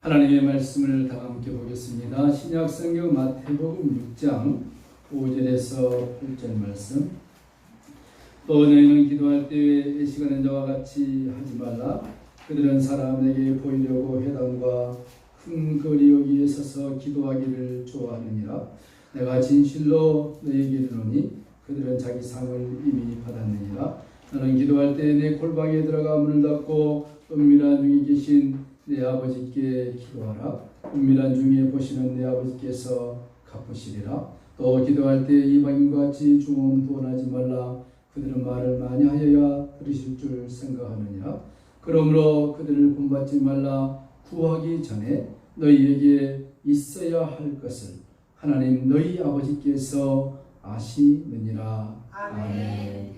하나님의 말씀을 다 함께 보겠습니다. 신약성경 마태복음 6장 5절에서 8절 말씀. 또 너희는 기도할 때에 애시가는 자와 같이 하지 말라. 그들은 사람에게 보이려고 회당과 큰 거리 여기에 서서 기도하기를 좋아하느니라. 내가 진실로 너희에게 이르노니 그들은 자기 상을 이미 받았느니라. 너는 기도할 때 내 골방에 들어가 문을 닫고 은밀한 중에 계신 내 아버지께 기도하라. 은밀한 중에 보시는 내 아버지께서 갚으시리라. 또 기도할 때 이방인과 같이 중언부언하지 말라. 그들은 말을 많이 하여야 들으실 줄 생각하느니라. 그러므로 그들을 본받지 말라. 구하기 전에 너희에게 있어야 할 것을 하나님 너희 아버지께서 아시느니라. 아멘.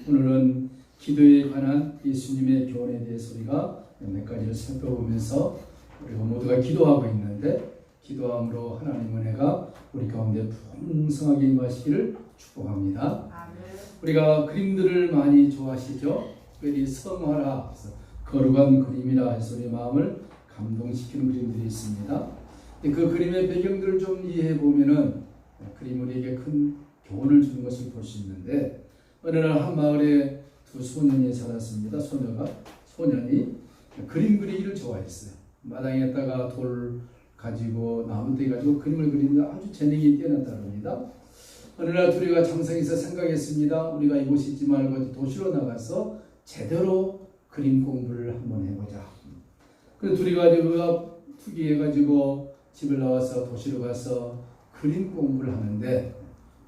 오늘은 기도에 관한 예수님의 교훈에 대해서 우리가 몇 가지를 살펴보면서 우리가 모두가 기도하고 있는데, 기도함으로 하나님 은혜가 우리 가운데 풍성하게 임하시기를 축복합니다. 우리가 그림들을 많이 좋아하시죠? 특별히 성화라, 거룩한 그림이라 해서 우리 마음을 감동시키는 그림들이 있습니다. 그 그림의 배경들을 좀 이해해 보면은 그림 우리에게 큰 교훈을 주는 것을 볼 수 있는데, 어느 날 한 마을에 두 소년이 살았습니다. 소년이 그림 그리기를 좋아했어요. 마당에다가 돌 가지고 나무대 가지고 그림을 그리는데 아주 재능이 뛰어났다고 합니다. 어느 날 둘이가 장성에서 생각했습니다. 우리가 이곳에 있지 말고 도시로 나가서 제대로 그림 공부를 한번 해보자. 그래서 둘이 가지고 투기해가지고 집을 나와서 도시로 가서 그림 공부를 하는데,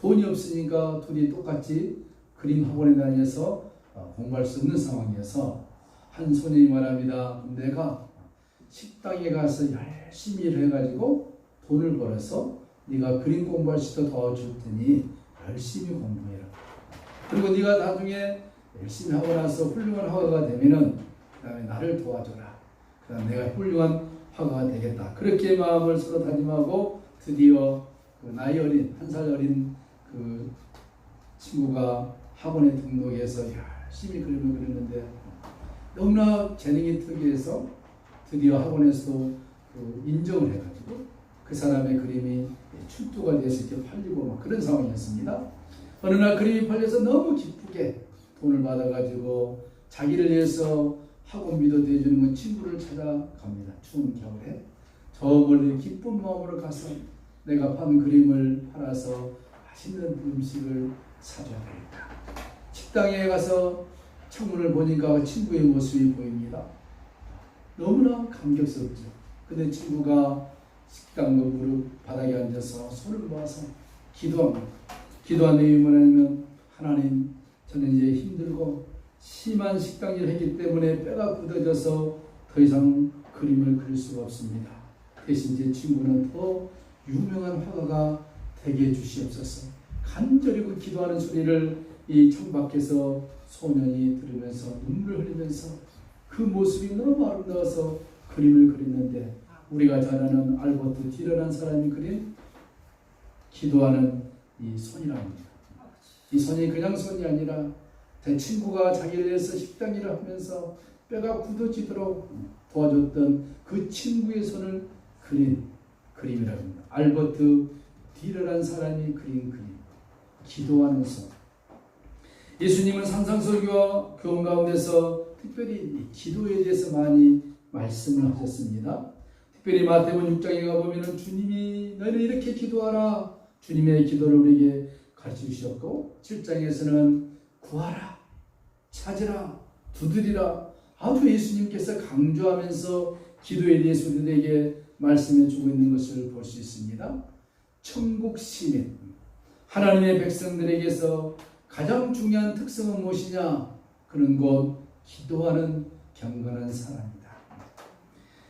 돈이 없으니까 둘이 똑같이 그림 학원에 다녀서 공부할 수 없는 상황이어서 한 소년이 말합니다. 내가 식당에 가서 열심히 일을 해가지고 돈을 벌어서 네가 그림 공부할 수 있도록 도와줄 테니 열심히 공부해라. 그리고 네가 나중에 열심히 하고 나서 훌륭한 화가가 되면은 그 다음에 나를 도와줘라. 그 다음에 내가 훌륭한 화가가 되겠다. 그렇게 마음을 서로 다짐하고 드디어 그 나이 어린, 1살 어린 그 친구가 학원에 등록해서 열심히 그림을 그렸는데 너무나 재능이 특이해서 드디어 학원에서도 그 인정을 해가지고 그 사람의 그림이 출두가 돼서 이렇게 팔리고 막 그런 상황이었습니다. 어느 날 그림이 팔려서 너무 기쁘게 돈을 받아가지고 자기를 위해서 학원비도 대주는 친구를 찾아갑니다. 추운 겨울에 저 멀리 기쁜 마음으로 가서 내가 판 그림을 팔아서 맛있는 음식을 사줘야 되겠다. 식당에 가서 창문을 보니까 친구의 모습이 보입니다. 너무나 감격스럽죠. 근데 친구가 식당 무릎 바닥에 앉아서 손을 모아서 기도합니다. 기도한 내용이 뭐냐면, 하나님, 저는 이제 힘들고 심한 식당 일을 했기 때문에 뼈가 굳어져서 더 이상 그림을 그릴 수가 없습니다. 대신 제 친구는 더 유명한 화가가 되게 해주시옵소서. 간절히 그 기도하는 소리를 이 창밖에서 소년이 들으면서 눈물을 흘리면서 그 모습이 너무 아름다워서 그림을 그렸는데, 우리가 잘 아는 알버트 디러라는 사람이 그린 기도하는 이 손이랍니다. 이 손이 그냥 손이 아니라 제 친구가 자기를 위해서 식당 일을 하면서 뼈가 굳어지도록 도와줬던 그 친구의 손을 그린 그림이라고 합니다. 알버트 디러라는 사람이 그린 그림, 기도하는 손. 예수님은 산상설교와 교훈 가운데서 특별히 기도에 대해서 많이 말씀을 하셨습니다. 특별히 마태복음 6장에 가보면 주님이 너희는 이렇게 기도하라, 주님의 기도를 우리에게 가르쳐 주셨고, 7장에서는 구하라, 찾으라, 두드리라, 아주 예수님께서 강조하면서 기도에 대해서 우리들에게 말씀해 주고 있는 것을 볼 수 있습니다. 천국 시민, 하나님의 백성들에게서 가장 중요한 특성은 무엇이냐? 그는 곧 기도하는 경건한 사람이다.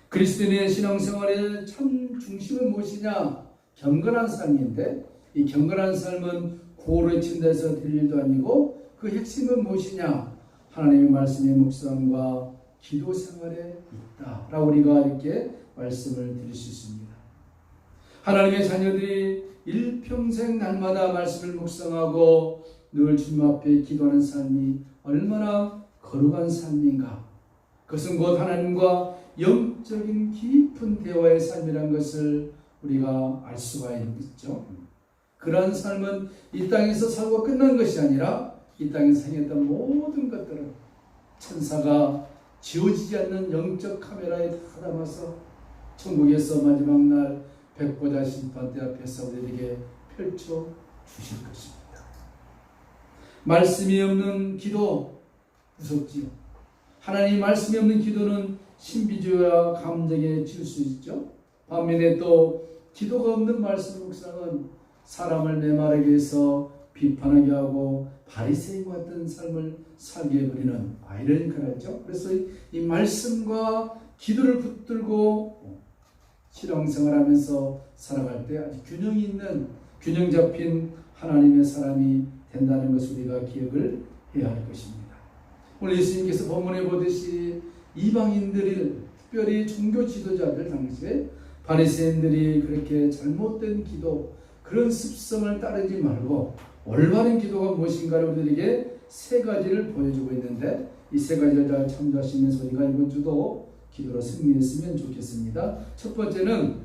그리스도인의 신앙생활의 참 중심은 무엇이냐? 경건한 삶인데, 이 경건한 삶은 구호를 외친다 해서 될 일도 아니고, 그 핵심은 무엇이냐? 하나님의 말씀의 묵상과 기도 생활에 있다 라고 우리가 이렇게 말씀을 드릴 수 있습니다. 하나님의 자녀들이 일평생 날마다 말씀을 묵상하고 늘 주님 앞에 기도하는 삶이 얼마나 거룩한 삶인가. 그것은 곧 하나님과 영적인 깊은 대화의 삶이라는 것을 우리가 알 수가 있죠. 그러한 삶은 이 땅에서 살고 끝난 것이 아니라 이 땅에서 행했던 모든 것들을 천사가 지워지지 않는 영적 카메라에 다 담아서 천국에서 마지막 날 백보자 심판대 앞에서 우리에게 펼쳐 주실 것입니다. 말씀이 없는 기도 무섭지요. 하나님 말씀이 없는 기도는 신비주의와 감정에 질 수 있죠. 반면에 또 기도가 없는 말씀 묵상은 사람을 메마르게 해서 비판하게 하고 바리새인 같은 삶을 살게 해버리는 아이러니컬하죠. 그래서 이 말씀과 기도를 붙들고 신앙생활 하면서 살아갈 때 아주 균형이 있는, 균형 잡힌 하나님의 사람이 된다는 것을 우리가 기억을 해야 할 것입니다. 오늘 예수님께서 본문에 보듯이 이방인들이, 특별히 종교 지도자들 당시에 바리새인들이 그렇게 잘못된 기도, 그런 습성을 따르지 말고 올바른 기도가 무엇인가를 우리에게 세 가지를 보여주고 있는데, 이 세 가지를 잘 참조하시면서 우리가 이번 주도 기도로 승리했으면 좋겠습니다. 첫 번째는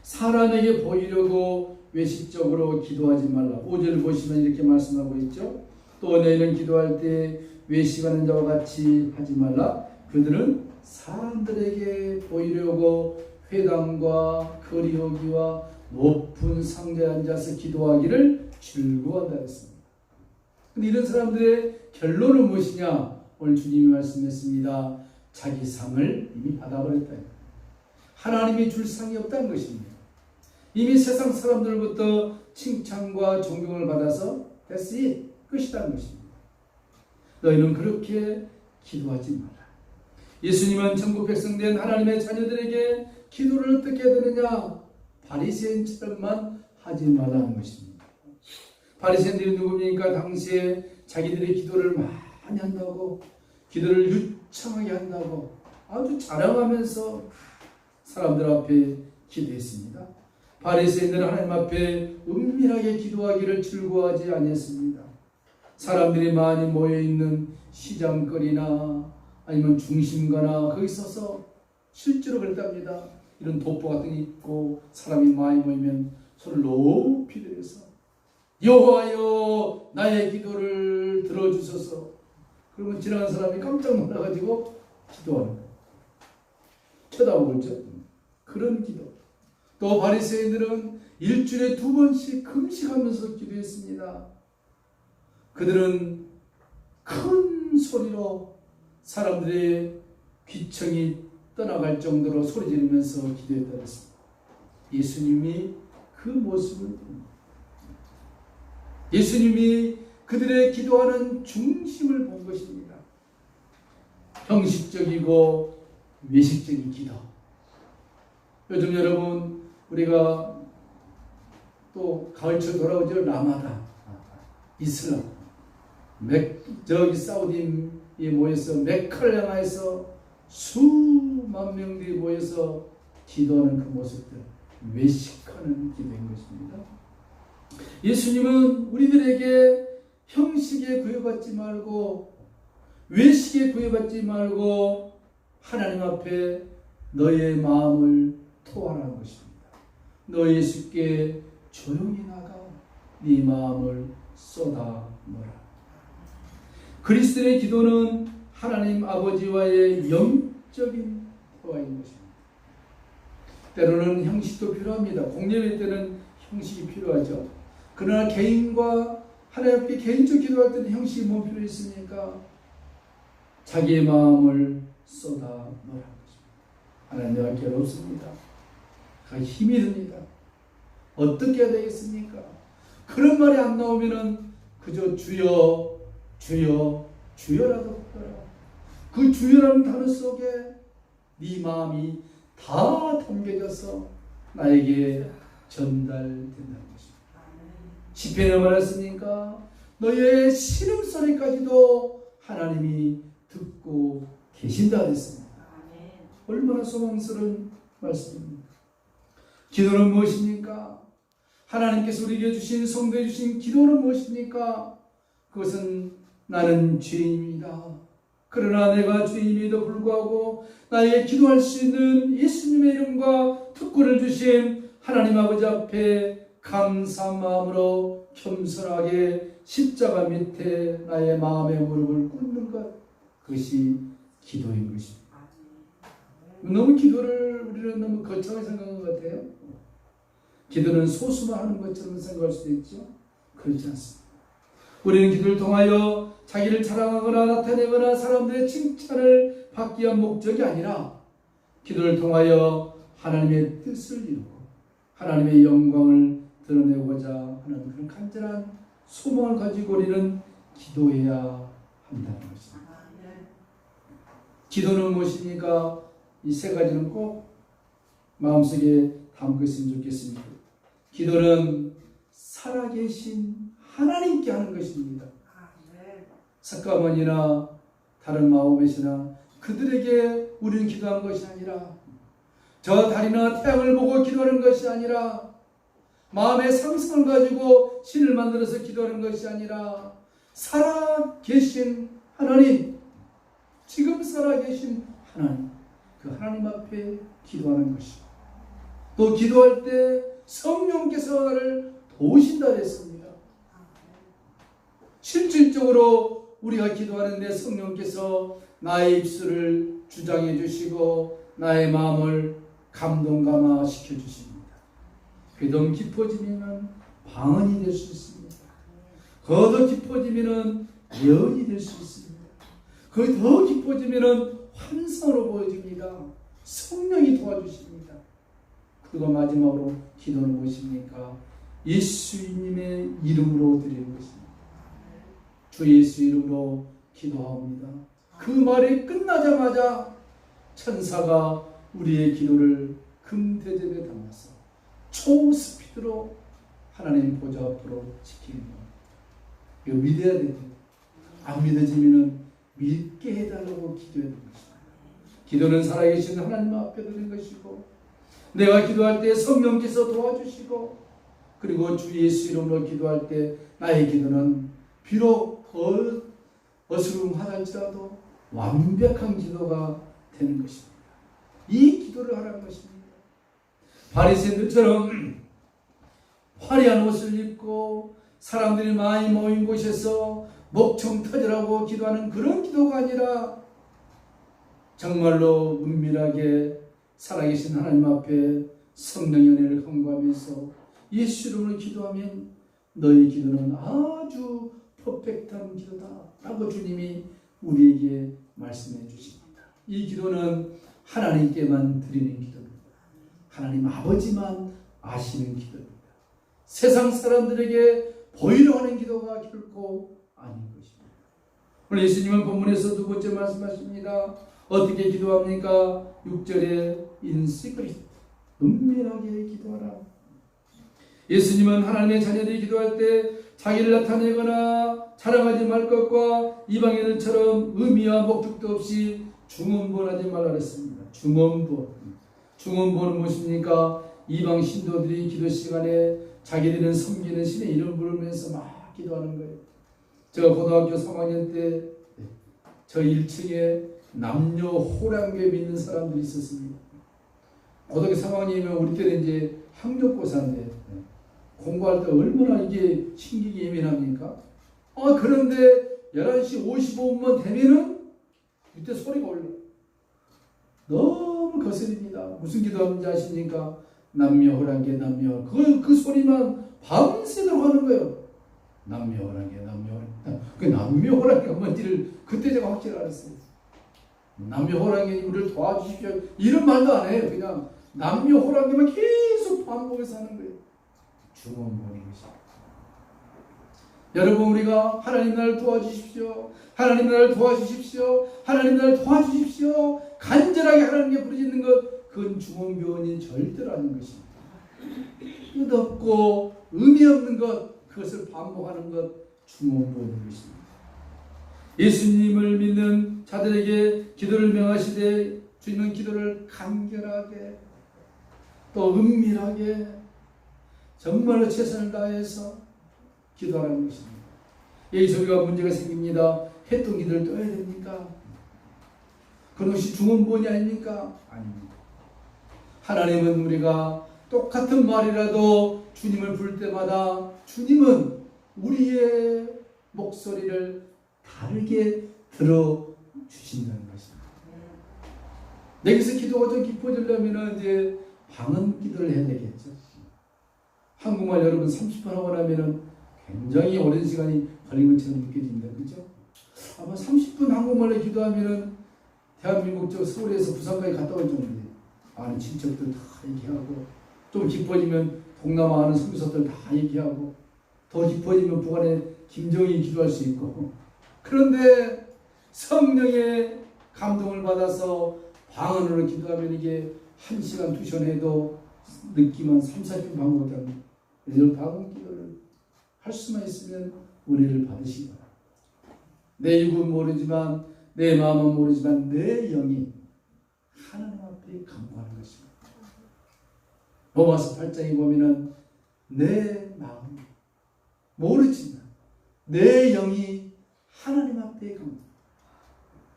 사람에게 보이려고 외식적으로 기도하지 말라. 5절 보시면 이렇게 말씀하고 있죠. 또 너희는 기도할 때 외식하는 자와 같이 하지 말라. 그들은 사람들에게 보이려고 회당과 거리오기와 높은 상자에 앉아서 기도하기를 즐거워한다 했습니다. 근데 이런 사람들의 결론은 무엇이냐? 오늘 주님이 말씀했습니다. 자기 상을 이미 받아버렸다. 하나님이 줄 상이 없다는 것입니다. 이미 세상 사람들부터 칭찬과 존경을 받아서 됐으니 끝이라는 것입니다. 너희는 그렇게 기도하지 마라. 예수님은 천국 백성된 하나님의 자녀들에게 기도를 어떻게 해야 되느냐? 바리새인처럼만 하지 말라는 것입니다. 바리새인들이 누굽니까? 당시에 자기들의 기도를 많이 한다고, 기도를 유창하게 한다고 아주 자랑하면서 사람들 앞에 기도했습니다. 바리새인들은 하나님 앞에 은밀하게 기도하기를 즐거워하지 아니했습니다. 사람들이 많이 모여있는 시장거리나 아니면 중심가나 거기 서서 실제로 그랬답니다. 이런 돋보 같은 게 있고 사람이 많이 모이면 손을 높이 들여서 여호와여 나의 기도를 들어주소서. 그러면 지나가는 사람이 깜짝 놀라가지고 기도하는 거예요. 쳐다보고 있죠. 그런 기도. 또 바리새인들은 일주일에 2번씩 금식하면서 기도했습니다. 그들은 큰 소리로 사람들의 귀청이 떠나갈 정도로 소리 지르면서 기도했다고 했습니다. 예수님이 그 모습을 봅니다. 예수님이 그들의 기도하는 중심을 본 것입니다. 형식적이고 외식적인 기도. 요즘 여러분 우리가 또 가을철 돌아오죠. 라마단, 이슬람, 저기 사우디에 모여서 메카를 향해서 수만 명들이 모여서 기도하는 그 모습들, 외식하는 기도인 것입니다. 예수님은 우리들에게 형식에 구애받지 말고 외식에 구애받지 말고 하나님 앞에 너의 마음을 토하라는 것입니다. 너 예수께 조용히 나가 네 마음을 쏟아넣어라. 그리스도의 기도는 하나님 아버지와의 영적인 대화인 것입니다. 때로는 형식도 필요합니다. 공예회 때는 형식이 필요하죠. 그러나 개인과 하나님 앞에 개인적 기도할 때는 형식이 뭐 필요 있습니까? 자기의 마음을 쏟아넣으라는 것입니다. 하나님 내가 괴롭습니다. 힘이 듭니다. 어떻게 해야 되겠습니까? 그런 말이 안 나오면은 그저 주여 주여 주여라도 부르라. 그 주여라는 단어 속에 네 마음이 다 담겨져서 나에게 전달된다는 것입니다. 시편에 말했으니까 너의 신음소리까지도 하나님이 듣고 계신다 했습니다. 얼마나 소망스러운 말씀입니다. 기도는 무엇입니까? 하나님께서 우리에게 주신, 성도에 주신 기도는 무엇입니까? 그것은 나는 죄인입니다. 그러나 내가 주님에도 불구하고 나에게 기도할 수 있는 예수님의 이름과 특권을 주신 하나님 아버지 앞에 감사한 마음으로 겸손하게 십자가 밑에 나의 마음의 무릎을 꿇는 것, 그것이 기도인 것입니다. 너무 기도를 우리는 너무 거창하게 생각하는 것 같아요. 기도는 소수만 하는 것처럼 생각할 수도 있죠. 그렇지 않습니다. 우리는 기도를 통하여 자기를 자랑하거나 나타내거나 사람들의 칭찬을 받기 위한 목적이 아니라 기도를 통하여 하나님의 뜻을 이루고 하나님의 영광을 드러내고자 하는 그런 간절한 소망을 가지고 우리는 기도해야 한다는 것입니다. 기도는 무엇입니까? 이 세 가지는 꼭 마음속에 담고 있으면 좋겠습니다. 기도는 살아계신 하나님께 하는 것입니다. 석가모니나 다른 마호메시나 그들에게 우리는 기도한 것이 아니라 저 달이나 태양을 보고 기도하는 것이 아니라 마음의 상승을 가지고 신을 만들어서 기도하는 것이 아니라 살아계신 하나님, 지금 살아계신 하나님, 그 하나님 앞에 기도하는 것이고 또 기도할 때 성령께서 나를 도우신다 했습니다. 실질적으로 우리가 기도하는데 성령께서 나의 입술을 주장해 주시고 나의 마음을 감동감화시켜 주십니다. 그더 깊어지면 방언이 될 수 있습니다. 더 깊어지면 예언이 될 수 있습니다. 더 깊어지면 환상으로 보여집니다. 성령이 도와주십니다. 그리고 마지막으로 기도는 무엇입니까? 예수님의 이름으로 드리는 것입니다. 주 예수 이름으로 기도합니다. 그 말이 끝나자마자 천사가 우리의 기도를 금대접에 담아서 초스피드로 하나님 보좌 앞으로 지키는 겁니다. 이거 믿어야 돼요. 안 믿어지면 믿게 해달라고 기도해야 되는 것입니다. 기도는 살아계신 하나님 앞에 드리는 것이고 내가 기도할 때 성령께서 도와주시고 그리고 주 예수 이름으로 기도할 때 나의 기도는 비록 어수룩하달지라도 완벽한 기도가 되는 것입니다. 이 기도를 하라는 것입니다. 바리새인들처럼 화려한 옷을 입고 사람들이 많이 모인 곳에서 목청 터지라고 기도하는 그런 기도가 아니라 정말로 은밀하게 살아계신 하나님 앞에 성령의 은혜를 간구하면서 예수 이름으로 기도하면 너희 기도는 아주 퍼펙트한 기도다 라고 주님이 우리에게 말씀해 주십니다. 이 기도는 하나님께만 드리는 기도입니다. 하나님 아버지만 아시는 기도입니다. 세상 사람들에게 보이려 하는 기도가 결코 아닌 것입니다. 오늘 예수님은 본문에서 두 번째 말씀하십니다. 어떻게 기도합니까? 6절에 in secret, 은밀하게 기도하라. 예수님은 하나님의 자녀들이 기도할 때 자기를 나타내거나 자랑하지 말 것과 이방인들처럼 의미와 목적도 없이 중언부언하지 말라 그랬습니다. 중언부언은 무엇입니까? 이방 신도들이 기도 시간에 자기들은 섬기는 신의 이름을 부르면서 막 기도하는 거예요. 제가 고등학교 3학년 때 저 1층에 남녀 호랑교 믿는 사람들이 있었습니다. 고등학교 3학년이면 우리 때는 이제 학력고사인데 공부할 때 얼마나 이게 신경이 예민합니까? 그런데 11시 55분만 되면은 밑에 소리가 올라. 너무 거슬립니다. 무슨 기도하는지 아십니까? 남녀호랑개 그 소리만 밤새도록 하는 거예요. 남녀호랑개 그 남녀호랑개가 뭔지를 그때 제가 확실히 알았어요. 남녀호랑개님 우리를 도와주십시오 이런 말도 안 해요. 그냥 남녀호랑개만 계속 반복해서 하는 거예요. 중언부언인 것입니다. 여러분 우리가 하나님 나를 도와주십시오. 하나님 나를 도와주십시오. 하나님 나를 도와주십시오. 간절하게 하나님께 부르짖는 것 그건 중언부언이 절대로 아닌 것입니다. 뜻없고 의미 없는 것 그것을 반복하는 것 중언부언인 것입니다. 예수님을 믿는 자들에게 기도를 명하시되 주님은 기도를 간결하게 또 은밀하게 정말로 최선을 다해서 기도하라는 것입니다. 여기서 우리가 문제가 생깁니다. 했던 기도를 또 해야 됩니까? 그것이 중원본이 아닙니까? 아닙니다. 하나님은 우리가 똑같은 말이라도 주님을 부를 때마다 주님은 우리의 목소리를 다르게 들어주신다는 것입니다. 여기서 기도가 좀 깊어지려면 이제 방언 기도를 해야 되겠죠. 한국말 여러분 30분 하고 나면 굉장히 오랜 시간이 걸린 것처럼 느껴집니다. 그죠? 아마 30분 한국말로 기도하면 대한민국 저 서울에서 부산까지 갔다 올 정도예요. 아는 친척들 다 얘기하고, 좀 깊어지면 동남아 아는 선교사들 다 얘기하고, 더 깊어지면 북한에 김정일이 기도할 수 있고. 그런데 성령의 감동을 받아서 방언으로 기도하면 이게 1시간, 2시간 해도 느낌은 3, 40분 방언보다 합니다. 그래서 방언 기도를 할 수만 있으면 은혜를 받으시기 바랍니다. 내 육은 모르지만, 내 마음은 모르지만 내 영이 하나님 앞에 간구하는 것입니다. 로마서 8장에 보면은 내 마음 모르지만 내 영이 하나님 앞에 간구합니다.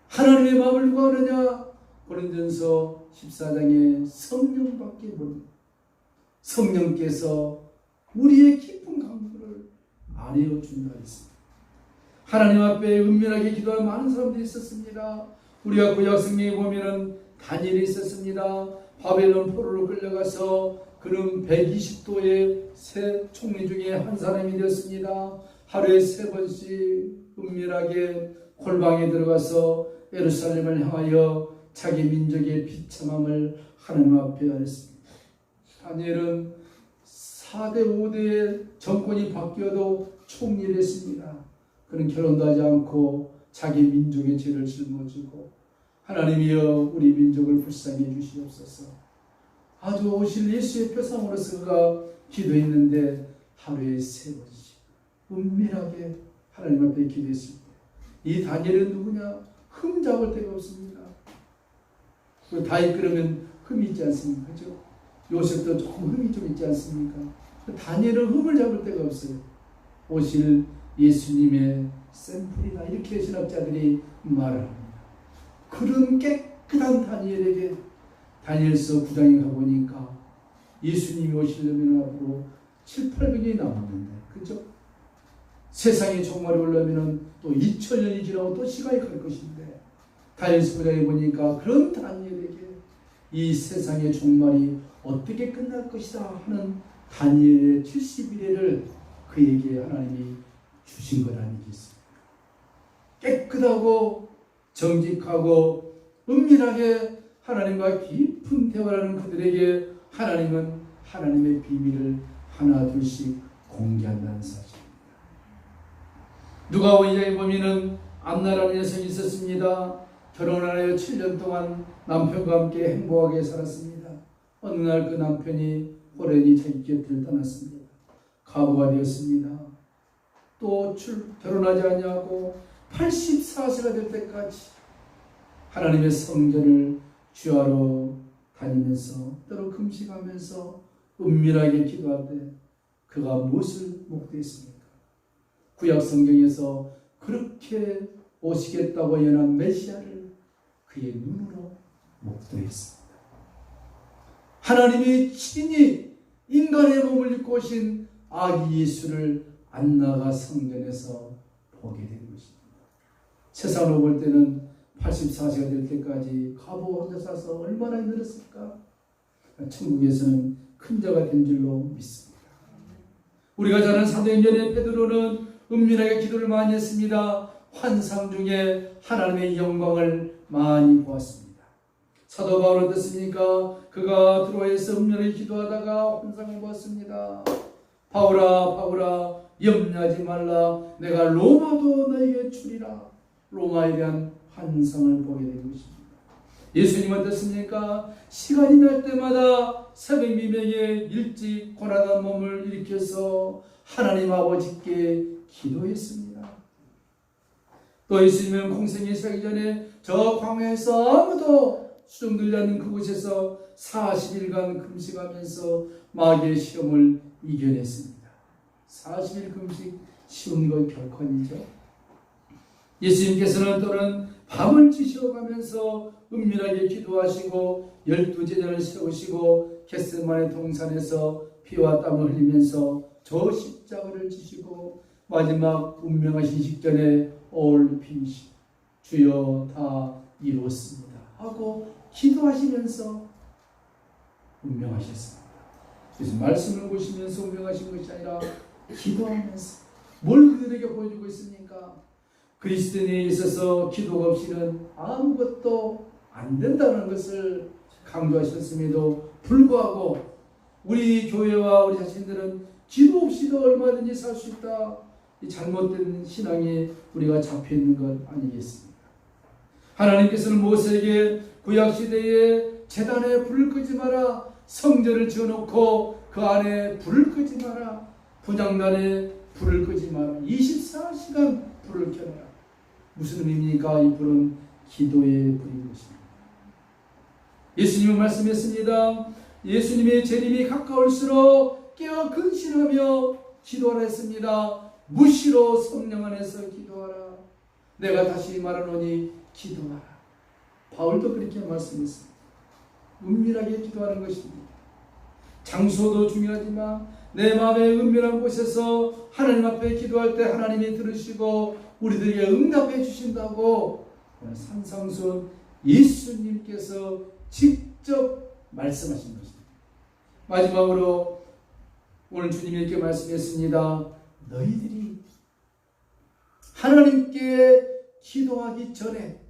하나님의 마음을 누가 아느냐? 고린도전서 14장에 성령밖에 모릅니다. 성령께서 우리의 깊은 간구를 아뢰어 준다 했습니다. 하나님 앞에 은밀하게 기도한 많은 사람들이 있었습니다. 우리가 구약 성경에 보면은 다니엘이 있었습니다. 바벨론 포로로 끌려가서 그는 120도의 새 총리 중에 한 사람이 되었습니다. 하루에 3번씩 은밀하게 골방에 들어가서 예루살렘을 향하여 자기 민족의 비참함을 하나님 앞에 아뢰었습니다. 다니엘은 4대 5대의 정권이 바뀌어도 총리를 했습니다. 그는 결혼도 하지 않고 자기 민족의 죄를 짊어지고, 하나님이여 우리 민족을 불쌍히 해주시옵소서. 아주 오실 예수의 표상으로서 그가 기도했는데 하루에 3번씩 은밀하게 하나님 앞에 기도했습니다. 이 다니엘은 누구냐? 흠 잡을 데가 없습니다. 다윗 그러면 흠이 있지 않습니까? 그죠? 요셉도 조금 흠이 좀 있지 않습니까? 다니엘은 흠을 잡을 데가 없어요. 오실 예수님의 샘플이다, 이렇게 신학자들이 말을 합니다. 그런 깨끗한 다니엘에게 다니엘서 9장에 가보니까 예수님이 오시려면 앞으로 7, 800년이 남았는데, 그죠? 세상의 종말이 오려면 또 2000년이 지나고 또 시간이 갈 것인데, 다니엘서 9장에 보니까 그런 다니엘에게 이 세상의 종말이 어떻게 끝날 것이다 하는 다니엘의 70일을 그에게 하나님이 주신 것 아니겠습니까? 깨끗하고 정직하고 은밀하게 하나님과 깊은 대화를 하는 그들에게 하나님은 하나님의 비밀을 하나 둘씩 공개한다는 사실입니다. 누가복음 2장에 보면은 안나라는 여성이 있었습니다. 결혼을 하여 7년 동안 남편과 함께 행복하게 살았습니다. 어느 날 그 남편이 호련히 자기 곁을 떠났습니다. 과부가 되었습니다. 또 결혼하지 않냐고 84세가 될 때까지 하나님의 성전을 주하러 다니면서 때로 금식하면서 은밀하게 기도할 때 그가 무엇을 목도했습니까? 구약 성경에서 그렇게 오시겠다고 예언한 메시아를 그의 눈으로 목도했습니다. 하나님이 친히 인간의 몸을 입고 오신 아기 예수를 안나가 성전에서 보게 된 것입니다. 세상으로 볼 때는 84세가 될 때까지 과부 혼자 사서 얼마나 힘들었을까? 천국에서는 큰 자가 된 줄로 믿습니다. 우리가 잘 아는 사도행전의 베드로는 은밀하게 기도를 많이 했습니다. 환상 중에 하나님의 영광을 많이 보았습니다. 사도 바울은 어떻습니까? 그가 드로아에서 은밀하게 기도하다가 환상을 보았습니다. 바울아 바울아 염려하지 말라, 내가 로마도 너에게 주리라. 로마에 대한 환상을 보게 된 것입니다. 예수님은 어떻습니까? 시간이 날 때마다 새벽 미명에 일찍 고난한 몸을 일으켜서 하나님 아버지께 기도했습니다. 또 예수님은 공생의 시작이 전에 저 광야에서 아무도 수종들지 않는 그곳에서 40일간 금식하면서 마귀의 시험을 이겨냈습니다. 40일 금식 쉬운 건 결코 아니죠. 예수님께서는 또는 밤을 지셔가면서 은밀하게 기도하시고 12제자를 세우시고 겟세마네 동산에서 피와 땀을 흘리면서 저 십자가를 지시고 마지막 운명하신 직전에 올리피시 주여 다 이루었습니다 하고 기도하시면서 운명하셨습니다. 그래서 말씀을 보시면서 운명하신 것이 아니라 기도하면서 뭘 그들에게 보여주고 있습니까? 그리스도인에 있어서 기도가 없이는 아무것도 안 된다는 것을 강조하셨음에도 불구하고 우리 교회와 우리 자신들은 기도 없이도 얼마든지 살 수 있다. 이 잘못된 신앙에 우리가 잡혀있는 것 아니겠습니까? 하나님께서는 모세에게 구약시대에 제단에 불을 끄지 마라, 성전을 지어놓고 그 안에 불을 끄지 마라, 분향단에 불을 끄지 마라, 24시간 불을 켜라. 무슨 의미입니까? 이 불은 기도의 불인 것입니다. 예수님은 말씀했습니다. 예수님의 재림이 가까울수록 깨어 근신하며 기도하라 했습니다. 무시로 성령 안에서 기도하라. 내가 다시 말하노니 기도하라. 바울도 그렇게 말씀했습니다. 은밀하게 기도하는 것입니다. 장소도 중요하지만 내 마음의 은밀한 곳에서 하나님 앞에 기도할 때 하나님이 들으시고 우리들에게 응답해 주신다고 산상수훈 예수님께서 직접 말씀하신 것입니다. 마지막으로 오늘 주님이 이렇게 말씀했습니다. 너희들이 하나님께 기도하기 전에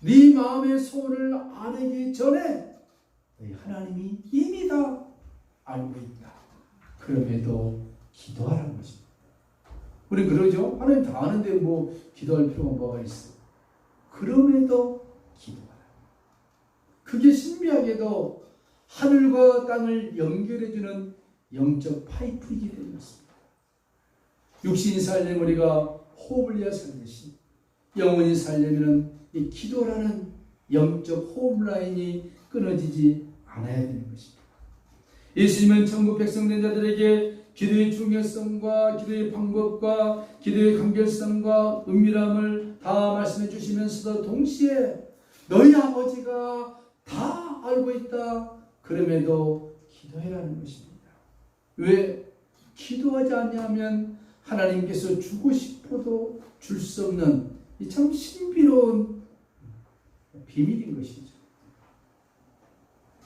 네 마음의 소원을 아내기 전에 너희 하나님이 이미 다 알고 있다. 그럼에도 기도하라는 것입니다. 우리 그러죠? 하나님 다 아는데 뭐 기도할 필요가 뭐가 있어? 그럼에도 기도하라. 그게 신비하게도 하늘과 땅을 연결해주는 영적 파이프이기 때문이었습니다. 육신이 살려면 우리가 호흡을 해야 살듯이 영혼이 살려면 이 기도라는 영적 호흡 라인이 끊어지지 않아야 되는 것입니다. 예수님은 천국 백성된 자들에게 기도의 중요성과 기도의 방법과 기도의 간결성과 은밀함을 다 말씀해 주시면서도 동시에 너희 아버지가 다 알고 있다. 그럼에도 기도해라는 것입니다. 왜? 기도하지 않냐면 하나님께서 주고 싶어도 줄 수 없는 이 참 신비로운 비밀인 것이죠.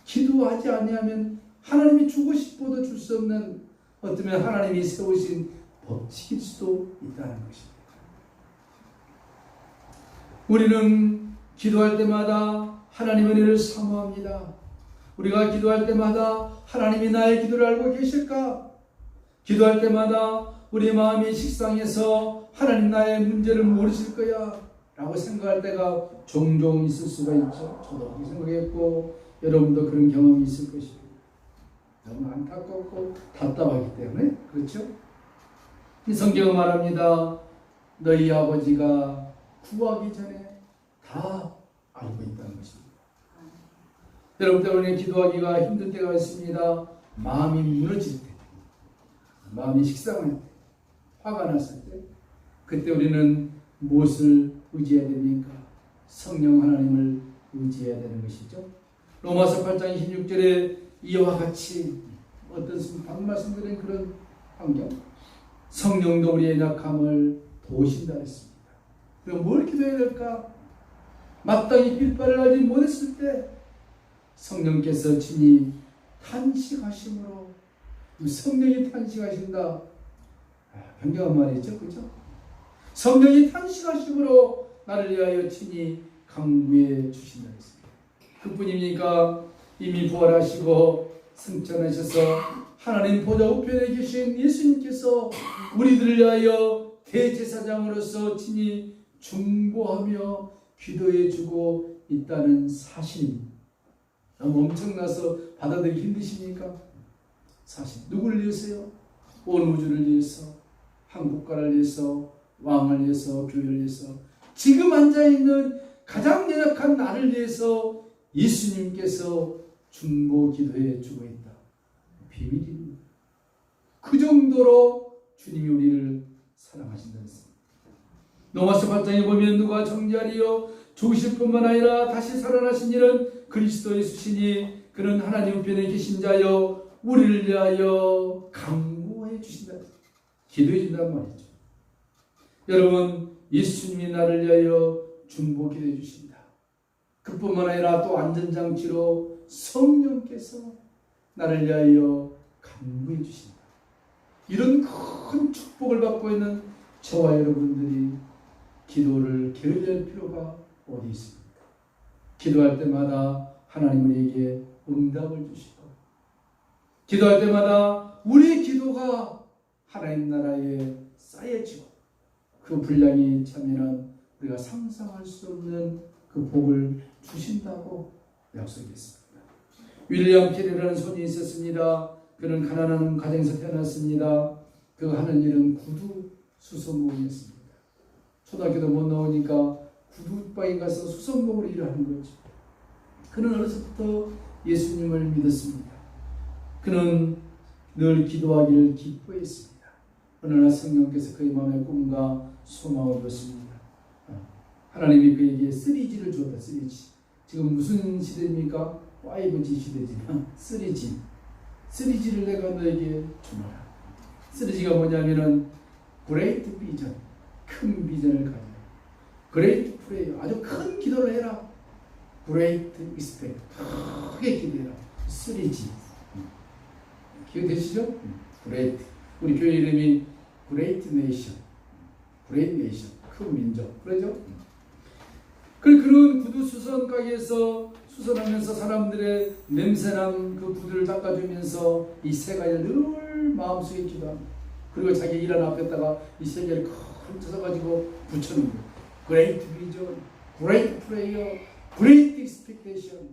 기도하지 않냐면 하나님이 주고 싶어도 줄 수 없는 어쩌면 하나님이 세우신 법칙일 수도 있다는 것입니다. 우리는 기도할 때마다 하나님의 은혜를 사모합니다. 우리가 기도할 때마다 하나님이 나의 기도를 알고 계실까? 기도할 때마다 우리 마음이 식상해서 하나님 나의 문제를 모르실 거야 라고 생각할 때가 종종 있을 수가 있죠. 저도 그렇게 생각했고 여러분도 그런 경험이 있을 것입니다. 너무 안타깝고 답답하기 때문에 그렇죠? 이 성경은 말합니다. 너희 아버지가 구하기 전에 다 알고 있다는 것입니다. 여러분 때문에 기도하기가 힘들 때가 있습니다. 마음이 무너질 때, 마음이 식상할 때, 화가 났을 때, 그때 우리는 무엇을 의지해야 됩니까? 성령 하나님을 의지해야 되는 것이죠. 로마서 8장 26절에 이와 같이 어떤 방금 말씀드린 그런 환경, 성령도 우리의 약함을 도우신다 했습니다. 그럼 뭘 기도해야 될까? 마땅히 빌바를 알지 못했을 때 성령께서 친히 탄식하심으로, 성령이 탄식하신다. 변경한 말이죠, 그죠? 성령이 탄식하심으로 나를 위하여 친히 강구해 주신다 했습니다. 그뿐입니까? 이미 부활하시고 승천하셔서 하나님 보좌 우편에 계신 예수님께서 우리들을 위하여 대제사장으로서 친히 중보하며 기도해 주고 있다는 사실입니다. 너무 엄청나서 받아들이기 힘드십니까? 사실 누구를 위해서요? 온 우주를 위해서, 한국가를 위해서, 왕을 위해서, 교회를 위해서, 지금 앉아있는 가장 연약한 나를 위해서 예수님께서 중보 기도해 주고 있다. 비밀입니다. 그 정도로 주님이 우리를 사랑하신다 했습니다. 로마서 8장에 보면 누가 정죄하리요? 죽으실 뿐만 아니라 다시 살아나신 이는 그리스도 예수시니 그는 하나님 우편에 계신 자여 우리를 위하여 간구해 주신다. 기도해 준단 말이죠. 여러분, 예수님이 나를 위하여 중보 기도해 주신다. 그뿐만 아니라 또 안전장치로 성령께서 나를 위하여 간구해 주신다. 이런 큰 축복을 받고 있는 저와 여러분들이 기도를 게을리할 필요가 어디 있습니까? 기도할 때마다 하나님 우리에게 응답을 주시고, 기도할 때마다 우리의 기도가 하나님 나라에 쌓여지고, 그 분량이 차면은 우리가 상상할 수 없는 그 복을 주신다고 약속했습니다. 윌리엄 캐리라는 손이 있었습니다. 그는 가난한 가정에서 태어났습니다. 그 하는 일은 구두 수선공이었습니다. 초등학교도 못 나오니까 구두방에 가서 수선공으로 일을 하는 거죠. 그는 어려서부터 예수님을 믿었습니다. 그는 늘 기도하기를 기뻐했습니다. 어느 날 성령께서 그의 마음의 꿈과 소망을 줬습니다. 하나님이 그에게 3G를 주었다. 3G. 지금 무슨 시대입니까? 5G 시대지만 3G. 3G를 내가 너에게 주노라. 3G가 뭐냐면은 Great Vision, 큰 비전을 가져라. Great Prayer, 아주 큰 기도를 해라. Great Expect, 크게 기도해라. 3G. 기억되시죠? Great. 우리 교회 이름이 Great Nation, Great Nation, 큰 민족. 그러죠? 그런 구두 수선 가게에서 수선하면서 사람들의 냄새난 그 구두를 닦아주면서 이 세 가지를 늘 마음속에 기도합니다. 그리고 자기 일하는 앞에다가 이 세 개를 큰 쳐서가지고 붙여놓은 거예요. Great Vision, Great Prayer, Great Expectation.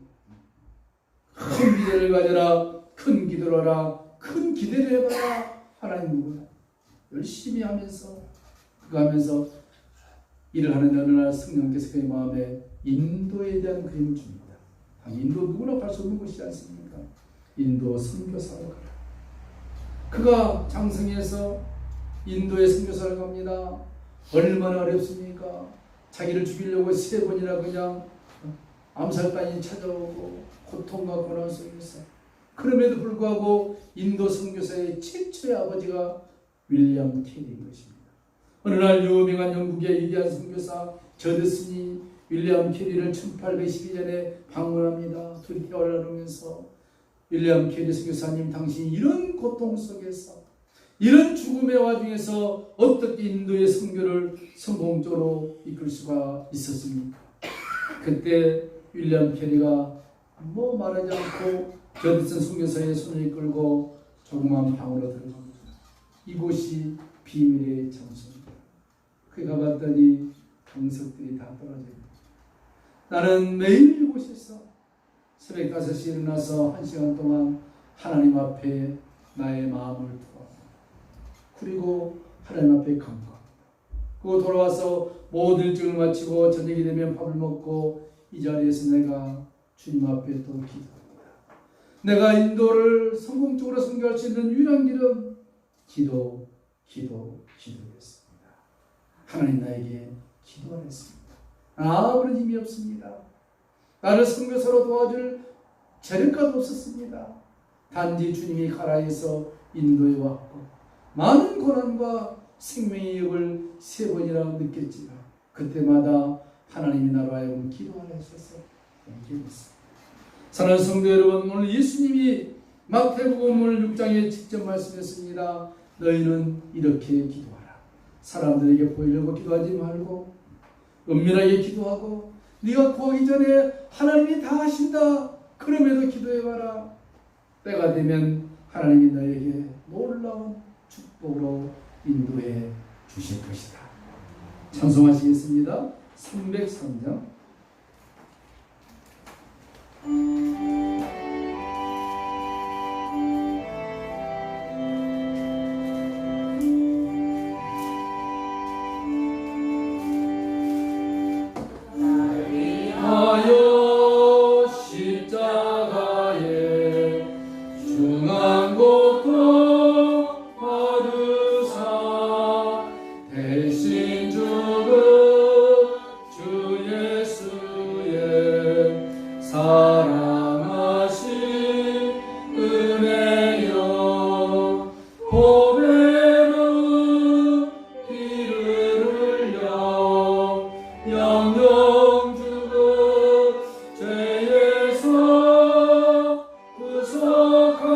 큰 비전을 가져라, 큰 기도를 하라, 큰 기대를 해봐라. 하나님 누구나 열심히 하면서 그거 하면서 일을 하는 어느 날 성령께서 그의 마음에 인도에 대한 그림을 줍니다. 인도 누구나 갈 수 없는 곳이지 않습니까? 인도 선교사로 가라. 그가 장성해서 인도에 선교사를 갑니다. 얼마나 어렵습니까? 자기를 죽이려고 3번이나 그냥 암살단이 찾아오고 고통과 고난 속에서, 그럼에도 불구하고 인도 선교사의 최초의 아버지가 윌리엄 캐리인 것입니다. 어느 날 유명한 영국의 위대한 선교사 저드슨이 윌리엄 캐리를 1812년에 방문합니다. 둘이 대화를 나누면서 윌리엄 캐리 선교사님, 당신이 이런 고통 속에서, 이런 죽음의 와중에서 어떻게 인도의 선교를 성공적으로 이끌 수가 있었습니까? 그때 윌리엄 캐리가 뭐 말하지 않고 저드슨 선교사의 손을 이끌고 조그만 방으로 들어갑니다. 이곳이 비밀의 장소입니다. 그에 가봤더니 강석들이 다 떨어집니다. 나는 매일 이곳에서 새벽 5시에 일어나서 1시간 동안 하나님 앞에 나의 마음을 토합니다. 그리고 하나님 앞에 간구합니다. 그리고 돌아와서 모든 일정을 마치고 저녁이 되면 밥을 먹고 이 자리에서 내가 주님 앞에 또 기도합니다. 내가 인도를 성공적으로 선교할 수 있는 유일한 길은 기도였습니다. 하나님 나에게 기도하랬습니다. 아무런 힘이 없습니다. 나를 선교사로 도와줄 재력가도 없었습니다. 단지 주님이 가라 해서 인도에 왔고, 많은 고난과 생명의 역을 3번이나 느꼈지만 그때마다 하나님이 나로 하여금 기도하라 하셔서 기도했습니다. 사랑하는 성도 여러분, 오늘 예수님이 마태복음 6장에 직접 말씀했습니다. 너희는 이렇게 기도하라. 사람들에게 보이려고 기도하지 말고 은밀하게 기도하고, 네가 구하기 전에 하나님이 다 하신다. 그럼에도 기도해봐라. 때가 되면 하나님이 너에게 놀라운 축복으로 인도해 주실 것이다. 찬송하시겠습니다. 303장. 대신 죽은 주 예수 거룩하고